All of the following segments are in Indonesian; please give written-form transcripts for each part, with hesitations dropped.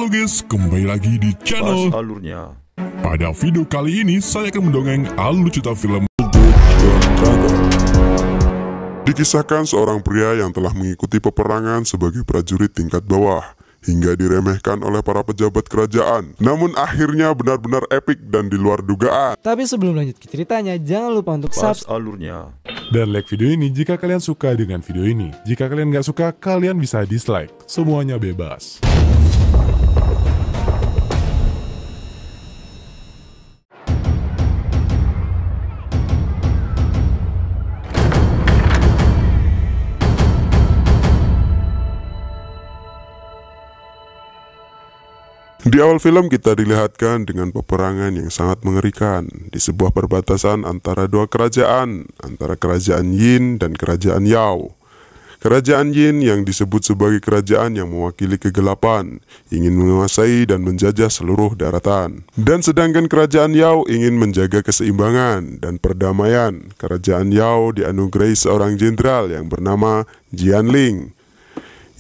Halo guys, kembali lagi di channel alurnya. Pada video kali ini saya akan mendongeng alur cerita film. Dikisahkan seorang pria yang telah mengikuti peperangan sebagai prajurit tingkat bawah hingga diremehkan oleh para pejabat kerajaan. Namun akhirnya benar-benar epik dan di luar dugaan. Tapi sebelum lanjut ke ceritanya, jangan lupa untuk subscribe Alurnya. Dan like video ini jika kalian suka dengan video ini. Jika kalian nggak suka, kalian bisa dislike. Semuanya bebas. Di awal film kita dilihatkan dengan peperangan yang sangat mengerikan di sebuah perbatasan antara dua kerajaan, antara kerajaan Yin dan kerajaan Yao. Kerajaan Yin yang disebut sebagai kerajaan yang mewakili kegelapan, ingin menguasai dan menjajah seluruh daratan. Dan sedangkan kerajaan Yao ingin menjaga keseimbangan dan perdamaian. Kerajaan Yao dianugerahi seorang jenderal yang bernama Jianling,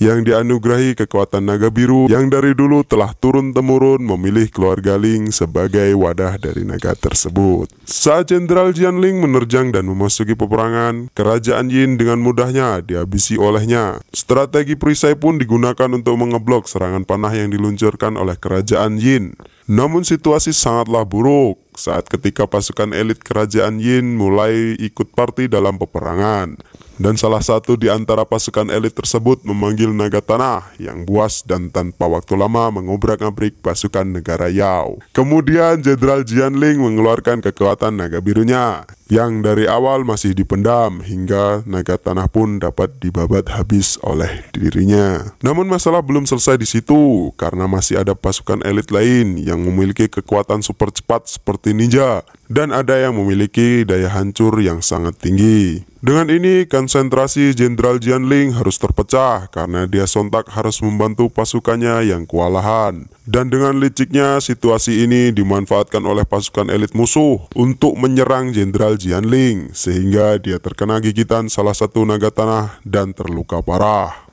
yang dianugerahi kekuatan naga biru yang dari dulu telah turun-temurun memilih keluarga Ling sebagai wadah dari naga tersebut. Saat Jenderal Jianling menerjang dan memasuki peperangan, kerajaan Yin dengan mudahnya dihabisi olehnya. Strategi perisai pun digunakan untuk mengeblok serangan panah yang diluncurkan oleh kerajaan Yin. Namun situasi sangatlah buruk saat ketika pasukan elit kerajaan Yin mulai ikut parti dalam peperangan. Dan salah satu di antara pasukan elit tersebut memanggil naga tanah yang buas dan tanpa waktu lama mengobrak-abrik pasukan negara Yao. Kemudian Jenderal Jianling mengeluarkan kekuatan naga birunya yang dari awal masih dipendam hingga naga tanah pun dapat dibabat habis oleh dirinya. Namun masalah belum selesai di situ karena masih ada pasukan elit lain yang memiliki kekuatan super cepat seperti ninja dan ada yang memiliki daya hancur yang sangat tinggi. Dengan ini, konsentrasi Jenderal Jianling harus terpecah karena dia sontak harus membantu pasukannya yang kewalahan. Dan dengan liciknya, situasi ini dimanfaatkan oleh pasukan elit musuh untuk menyerang Jenderal Jianling, sehingga dia terkena gigitan salah satu naga tanah dan terluka parah.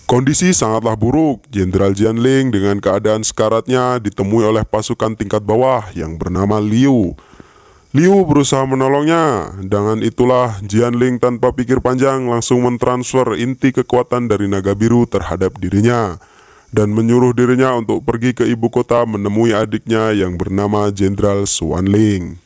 Kondisi sangatlah buruk. Jenderal Jianling dengan keadaan sekaratnya ditemui oleh pasukan tingkat bawah yang bernama Liu. Liu berusaha menolongnya. Dengan itulah Jianling tanpa pikir panjang langsung mentransfer inti kekuatan dari naga biru terhadap dirinya dan menyuruh dirinya untuk pergi ke ibu kota menemui adiknya yang bernama Jenderal Xuanling.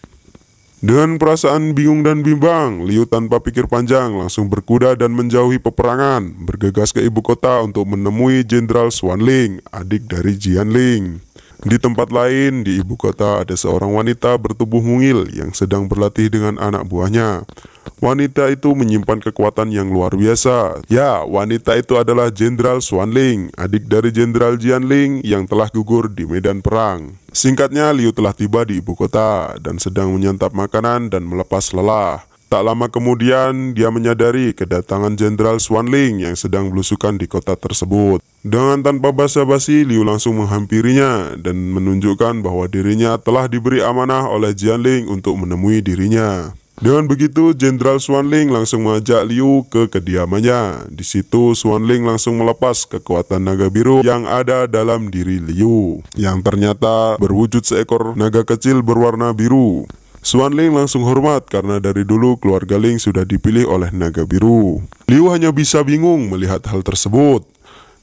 Dengan perasaan bingung dan bimbang, Liu tanpa pikir panjang langsung berkuda dan menjauhi peperangan, bergegas ke ibu kota untuk menemui Jenderal Xuanling, adik dari Jianling. Di tempat lain, di ibu kota ada seorang wanita bertubuh mungil yang sedang berlatih dengan anak buahnya. Wanita itu menyimpan kekuatan yang luar biasa. Ya, wanita itu adalah Jenderal Xuanling, adik dari Jenderal Jianling yang telah gugur di medan perang. Singkatnya, Liu telah tiba di ibu kota dan sedang menyantap makanan dan melepas lelah. Tak lama kemudian, dia menyadari kedatangan Jenderal Xuanling yang sedang belusukan di kota tersebut. Dengan tanpa basa-basi, Liu langsung menghampirinya dan menunjukkan bahwa dirinya telah diberi amanah oleh Jianling untuk menemui dirinya. Dengan begitu, Jenderal Xuanling langsung mengajak Liu ke kediamannya. Di situ, Xuanling langsung melepas kekuatan naga biru yang ada dalam diri Liu, yang ternyata berwujud seekor naga kecil berwarna biru. Xuanling langsung hormat karena dari dulu keluarga Ling sudah dipilih oleh naga biru. Liu hanya bisa bingung melihat hal tersebut.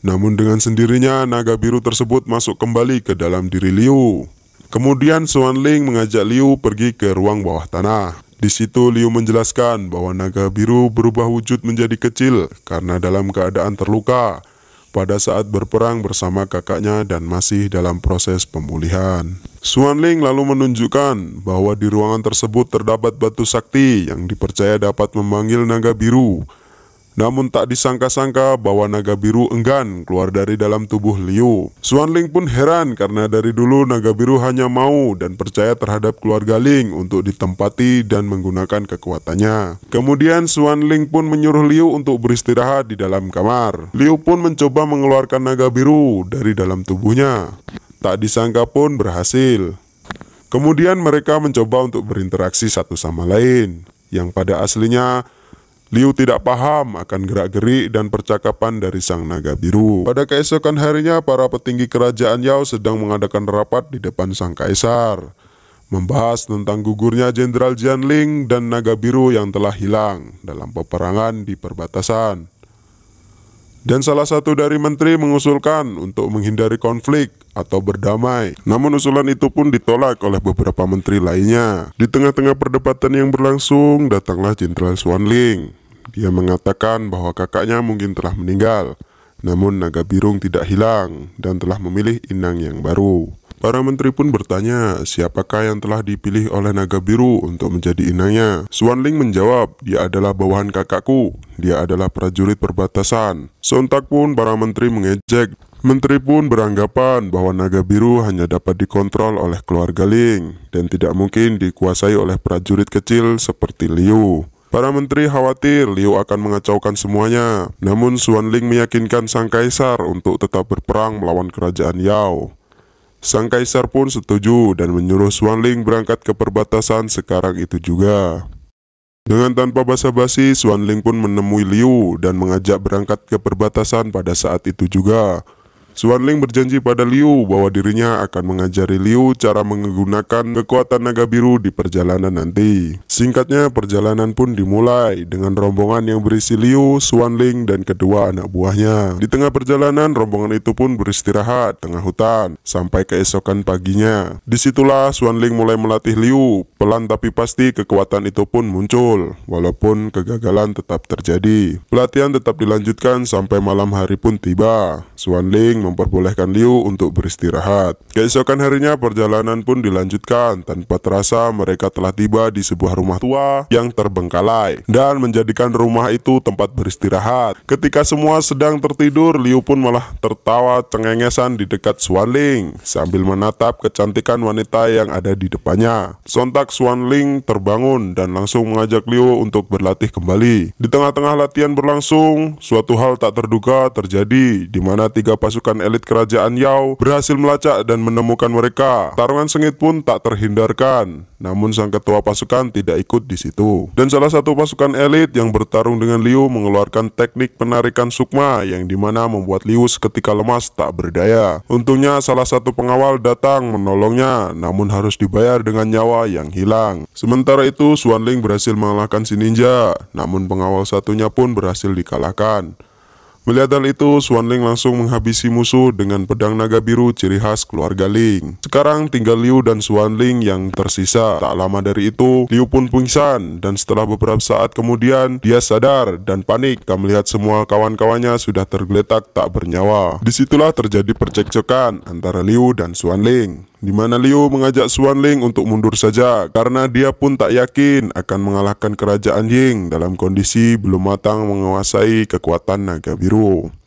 Namun dengan sendirinya naga biru tersebut masuk kembali ke dalam diri Liu. Kemudian Xuanling mengajak Liu pergi ke ruang bawah tanah. Di situ Liu menjelaskan bahwa naga biru berubah wujud menjadi kecil karena dalam keadaan terluka pada saat berperang bersama kakaknya dan masih dalam proses pemulihan. Xuanling lalu menunjukkan bahwa di ruangan tersebut terdapat batu sakti yang dipercaya dapat memanggil naga biru. Namun tak disangka-sangka bahwa naga biru enggan keluar dari dalam tubuh Liu. Xuanling pun heran karena dari dulu naga biru hanya mau dan percaya terhadap keluarga Ling untuk ditempati dan menggunakan kekuatannya. Kemudian Xuanling pun menyuruh Liu untuk beristirahat di dalam kamar. Liu pun mencoba mengeluarkan naga biru dari dalam tubuhnya. Tak disangka pun berhasil. Kemudian mereka mencoba untuk berinteraksi satu sama lain, yang pada aslinya Liu tidak paham akan gerak-gerik dan percakapan dari sang naga biru. Pada keesokan harinya, para petinggi kerajaan Yao sedang mengadakan rapat di depan sang kaisar, membahas tentang gugurnya Jenderal Jianling dan naga biru yang telah hilang dalam peperangan di perbatasan. Dan salah satu dari menteri mengusulkan untuk menghindari konflik atau berdamai. Namun usulan itu pun ditolak oleh beberapa menteri lainnya. Di tengah-tengah perdebatan yang berlangsung, datanglah Jenderal Xuanling. Dia mengatakan bahwa kakaknya mungkin telah meninggal, namun naga birung tidak hilang dan telah memilih inang yang baru. Para menteri pun bertanya, siapakah yang telah dipilih oleh naga biru untuk menjadi inangnya? Xuanling menjawab, dia adalah bawahan kakakku, dia adalah prajurit perbatasan. Sontak pun para menteri mengejek. Menteri pun beranggapan bahwa naga biru hanya dapat dikontrol oleh keluarga Ling dan tidak mungkin dikuasai oleh prajurit kecil seperti Liu. Para menteri khawatir Liu akan mengacaukan semuanya. Namun Xuanling meyakinkan sang kaisar untuk tetap berperang melawan kerajaan Yao. Sang kaisar pun setuju dan menyuruh Xuanling berangkat ke perbatasan sekarang itu juga. Dengan tanpa basa-basi, Xuanling pun menemui Liu dan mengajak berangkat ke perbatasan pada saat itu juga. Xuanling berjanji pada Liu bahwa dirinya akan mengajari Liu cara menggunakan kekuatan naga biru di perjalanan nanti. Singkatnya, perjalanan pun dimulai dengan rombongan yang berisi Liu, Xuanling, dan kedua anak buahnya. Di tengah perjalanan, rombongan itu pun beristirahat tengah hutan sampai keesokan paginya. Disitulah Xuanling mulai melatih Liu. Pelan tapi pasti kekuatan itu pun muncul, walaupun kegagalan tetap terjadi. Pelatihan tetap dilanjutkan sampai malam hari pun tiba. Xuanling memperbolehkan Liu untuk beristirahat. Keesokan harinya perjalanan pun dilanjutkan. Tanpa terasa mereka telah tiba di sebuah rumah tua yang terbengkalai dan menjadikan rumah itu tempat beristirahat. Ketika semua sedang tertidur, Liu pun malah tertawa cengengesan di dekat Xuanling sambil menatap kecantikan wanita yang ada di depannya. Sontak Xuanling terbangun dan langsung mengajak Liu untuk berlatih kembali. Di tengah-tengah latihan berlangsung, suatu hal tak terduga terjadi di mana 3 pasukan elit kerajaan Yao berhasil melacak dan menemukan mereka. Tarungan sengit pun tak terhindarkan, namun sang ketua pasukan tidak ikut di situ. Dan salah satu pasukan elit yang bertarung dengan Liu mengeluarkan teknik penarikan sukma yang dimana membuat Liu seketika lemas tak berdaya. Untungnya salah satu pengawal datang menolongnya, namun harus dibayar dengan nyawa yang hilang. Sementara itu Xuanling berhasil mengalahkan si ninja, namun pengawal satunya pun berhasil dikalahkan. Melihat hal itu, Xuanling langsung menghabisi musuh dengan pedang naga biru ciri khas keluarga Ling. Sekarang tinggal Liu dan Xuanling yang tersisa. Tak lama dari itu, Liu pun pingsan dan setelah beberapa saat kemudian, dia sadar dan panik tak melihat semua kawan-kawannya sudah tergeletak tak bernyawa. Disitulah terjadi percekcokan antara Liu dan Xuanling, di mana Liu mengajak Xuanling untuk mundur saja karena dia pun tak yakin akan mengalahkan kerajaan Ying dalam kondisi belum matang menguasai kekuatan naga biru.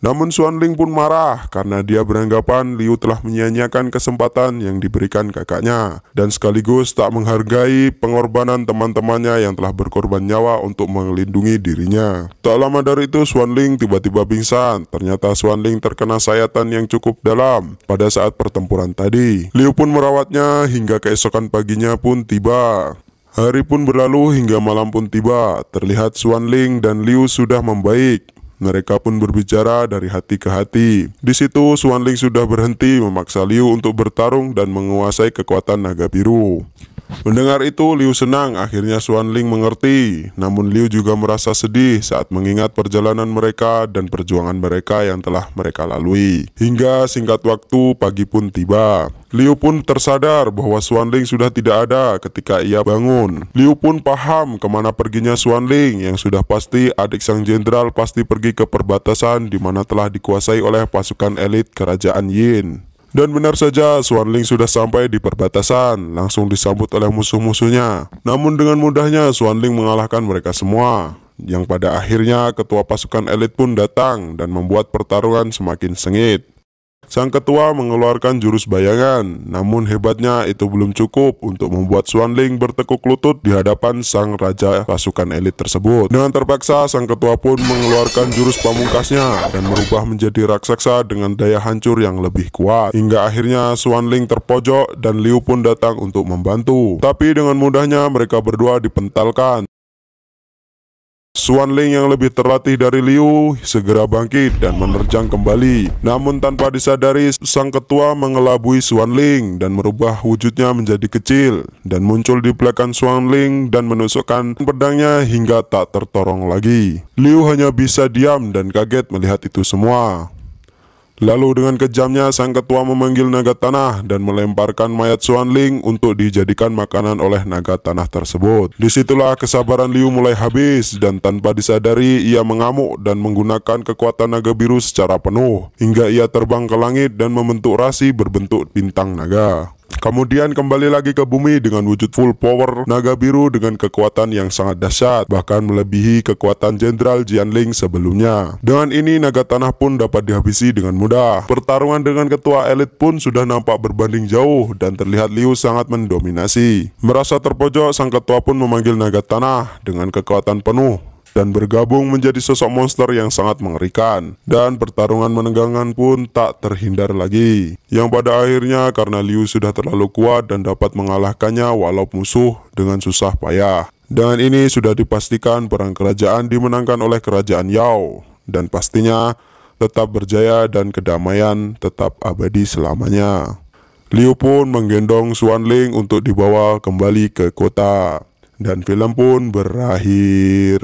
Namun Xuanling pun marah karena dia beranggapan Liu telah menyia-nyiakan kesempatan yang diberikan kakaknya dan sekaligus tak menghargai pengorbanan teman-temannya yang telah berkorban nyawa untuk melindungi dirinya. Tak lama dari itu Xuanling tiba-tiba pingsan. Ternyata Xuanling terkena sayatan yang cukup dalam pada saat pertempuran tadi. Liu pun merawatnya hingga keesokan paginya pun tiba. Hari pun berlalu hingga malam pun tiba. Terlihat Xuanling dan Liu sudah membaik. Mereka pun berbicara dari hati ke hati. Di situ Xuanling sudah berhenti memaksa Liu untuk bertarung dan menguasai kekuatan naga biru. Mendengar itu Liu senang, akhirnya Xuanling mengerti. Namun Liu juga merasa sedih saat mengingat perjalanan mereka dan perjuangan mereka yang telah mereka lalui. Hingga singkat waktu pagi pun tiba. Liu pun tersadar bahwa Xuanling sudah tidak ada ketika ia bangun. Liu pun paham kemana perginya Xuanling yang sudah pasti adik sang jenderal pasti pergi ke perbatasan di mana telah dikuasai oleh pasukan elit kerajaan Yin. Dan benar saja Xuanling sudah sampai di perbatasan, langsung disambut oleh musuh-musuhnya. Namun dengan mudahnya Xuanling mengalahkan mereka semua, yang pada akhirnya ketua pasukan elit pun datang dan membuat pertarungan semakin sengit. Sang ketua mengeluarkan jurus bayangan, namun hebatnya itu belum cukup untuk membuat Xuanling bertekuk lutut di hadapan sang raja pasukan elit tersebut. Dengan terpaksa, sang ketua pun mengeluarkan jurus pamungkasnya dan merubah menjadi raksasa dengan daya hancur yang lebih kuat. Hingga akhirnya Xuanling terpojok dan Liu pun datang untuk membantu. Tapi dengan mudahnya mereka berdua dipentalkan. Xuan Ling yang lebih terlatih dari Liu segera bangkit dan menerjang kembali. Namun tanpa disadari, sang ketua mengelabui Xuan Ling dan merubah wujudnya menjadi kecil dan muncul di belakang Xuan Ling dan menusukkan pedangnya hingga tak tertolong lagi. Liu hanya bisa diam dan kaget melihat itu semua. Lalu dengan kejamnya sang ketua memanggil naga tanah dan melemparkan mayat Xuan Ling untuk dijadikan makanan oleh naga tanah tersebut. Disitulah kesabaran Liu mulai habis dan tanpa disadari ia mengamuk dan menggunakan kekuatan naga biru secara penuh hingga ia terbang ke langit dan membentuk rasi berbentuk bintang naga. Kemudian kembali lagi ke bumi dengan wujud full power naga biru dengan kekuatan yang sangat dahsyat, bahkan melebihi kekuatan Jenderal Jianling sebelumnya. Dengan ini naga tanah pun dapat dihabisi dengan mudah. Pertarungan dengan ketua elit pun sudah nampak berbanding jauh dan terlihat Liu sangat mendominasi. Merasa terpojok, sang ketua pun memanggil naga tanah dengan kekuatan penuh dan bergabung menjadi sosok monster yang sangat mengerikan. Dan pertarungan menegangkan pun tak terhindar lagi, yang pada akhirnya karena Liu sudah terlalu kuat dan dapat mengalahkannya walau musuh dengan susah payah. Dengan ini sudah dipastikan perang kerajaan dimenangkan oleh kerajaan Yao, dan pastinya tetap berjaya dan kedamaian tetap abadi selamanya. Liu pun menggendong Xuan Ling untuk dibawa kembali ke kota, dan film pun berakhir.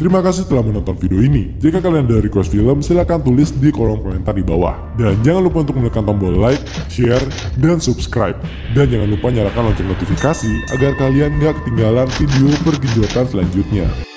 Terima kasih telah menonton video ini. Jika kalian ada request film, silahkan tulis di kolom komentar di bawah. Dan jangan lupa untuk menekan tombol like, share, dan subscribe. Dan jangan lupa nyalakan lonceng notifikasi agar kalian gak ketinggalan video pergejotan selanjutnya.